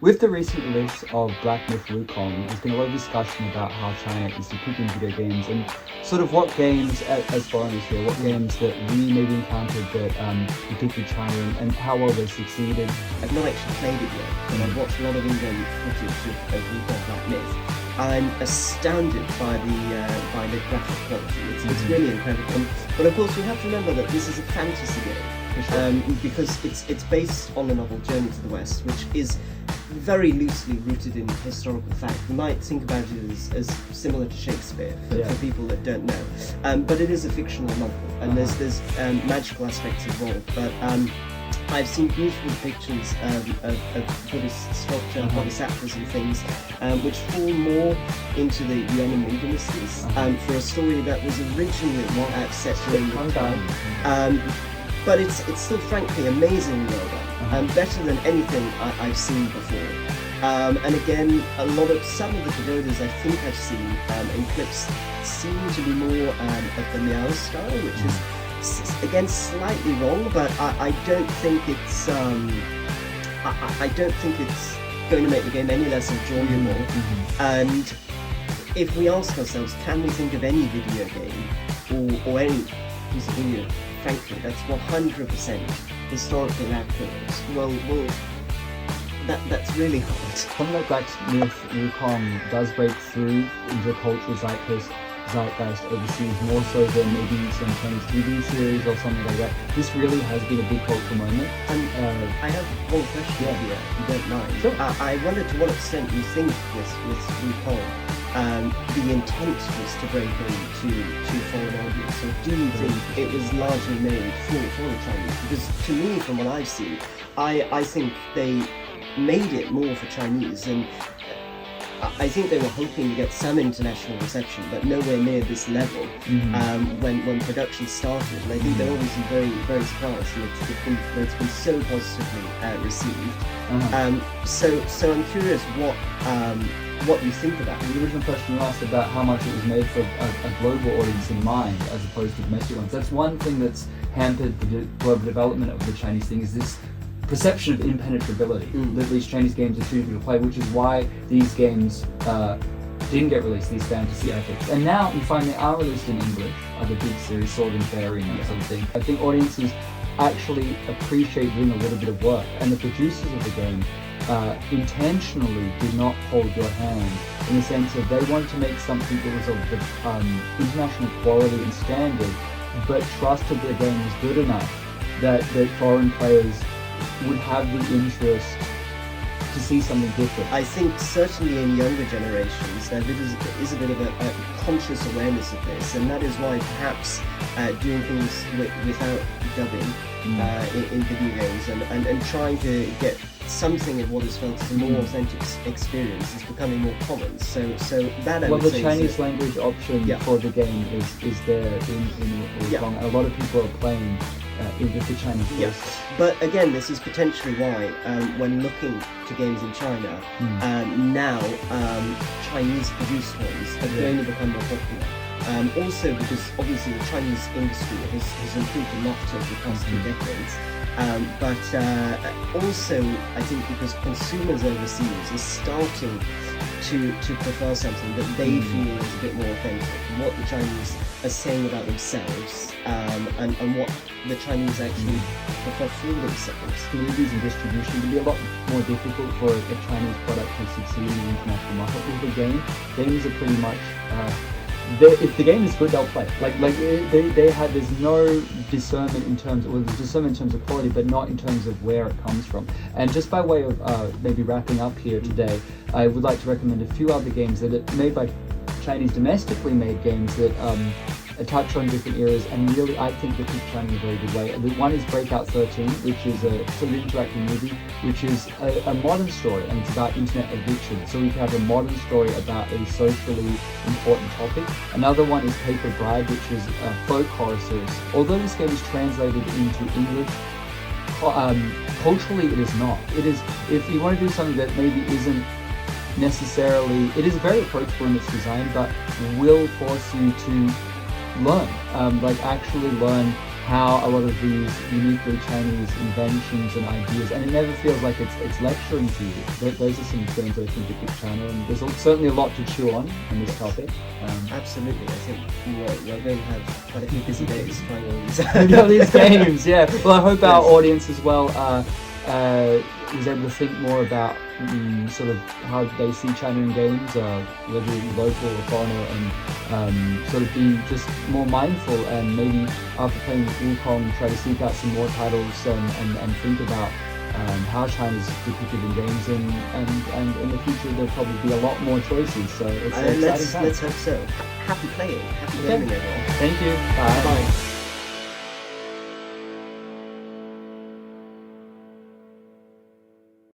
With the recent release of Black Myth Wukong, there's been a lot of discussion about how China is depicting video games and sort of what games, as foreigners here, what games that we maybe encountered that depicted China and how well they succeeded. I've not actually played it yet, but I've watched a lot of in-game footage of Wukong Black Myth. I'm astounded by the graphic quality. It's really incredible. But of course, we have to remember that this is a fantasy game, because it's based on the novel Journey to the West, which is very loosely rooted in historical fact. You might think about it as similar to Shakespeare for people that don't know, but it is a fictional novel, and there's magical aspects involved. But I've seen beautiful depictions of Buddhist sculpture, bodhisattvas and things, which fall more into the Yuan dynasties for a story that was originally set during the time. But it's still frankly amazingly well done, better than anything I've seen before. And again, some of the pagodas I think I've seen in clips seem to be more of the Miao style, which is again slightly wrong, but I don't think it's I don't think it's going to make the game any less enjoyable. And if we ask ourselves, can we think of any video game or any piece of video, frankly, that's 100% historically accurate, well, that's really hard. Something like Black Myth Wukong does break through into the cultural zeitgeist overseas, more so than maybe some Chinese TV series or something like that. This really has been a big cultural moment. And I have one question here, if you don't mind. Sure. I wonder to what extent you think with Wukong, the intent was to break into foreign audience, or do you think it was largely made for the Chinese? Because to me, from what I've seen, I think they made it more for Chinese, and I think they were hoping to get some international reception, but nowhere near this level when production started. And I think they're obviously very, very surprised that it's been so positively received. So I'm curious what you think about it. The original question you asked about how much it was made for a global audience in mind as opposed to domestic ones. That's one thing that's hampered the global development of the Chinese thing, is this perception of impenetrability that these Chinese games are too difficult to play, which is why these games didn't get released, these fantasy epics. And now you find they are released in English, the big series, Sword and Fairy and that sort of thing. I think audiences actually appreciate doing a little bit of work, and the producers of the game intentionally did not hold your hand, in the sense that they wanted to make something that was of the international quality and standard, but trusted the game was good enough that foreign players would have the interest to see something different. I think certainly in younger generations there is a bit of a conscious awareness of this, and that is why perhaps doing things without dubbing in video games and trying to get something of what is felt as a more authentic experience is becoming more common. So that I would the say Chinese language option for the game is there in Wukong, and a lot of people are playing with the Chinese voice. But again, this is potentially why when looking to games in China, now Chinese produced ones are going to become more popular. Also because obviously the Chinese industry has improved a lot over the past 2 decades. But also I think because consumers overseas are starting to prefer something that they feel is a bit more authentic, what the Chinese are saying about themselves, and what the Chinese actually prefer for themselves. Movies and distribution can be a lot more difficult for a Chinese product to succeed in the international market. With the games are pretty much if the game is good, they'll play. There's no discernment in terms of, there's discernment in terms of quality, but not in terms of where it comes from. And just by way of maybe wrapping up here today, I would like to recommend a few other games that are made by Chinese domestically made games that touch on different eras and really, I think, depict China in a very good way. The one is Breakout 13, which is a sort of interactive movie, which is a modern story, and it's about internet addiction. So we can have a modern story about a socially important topic. Another one is Paper Bride, which is a folk horror series. Although this game is translated into English, culturally it is not. It is, if you want to do something that maybe isn't necessarily, it is very approachable in its design, but will force you to learn, actually learn how a lot of these uniquely Chinese inventions and ideas, and it never feels like it's lecturing to you. Those are some things I think at this channel, and there's certainly a lot to chew on this topic. Absolutely, I think we're going to have quite a few busy days trying all these. These games, yeah. Well, I hope our audience as well was able to think more about sort of how they see China in games, whether it's local or foreigner, and sort of be just more mindful, and maybe after playing Wukong try to seek out some more titles and think about how China's depicted in games, and in the future there'll probably be a lot more choices, so it's an exciting time. Let's hope so. Happy playing, happy gaming everyone. Thank you. Bye. Bye.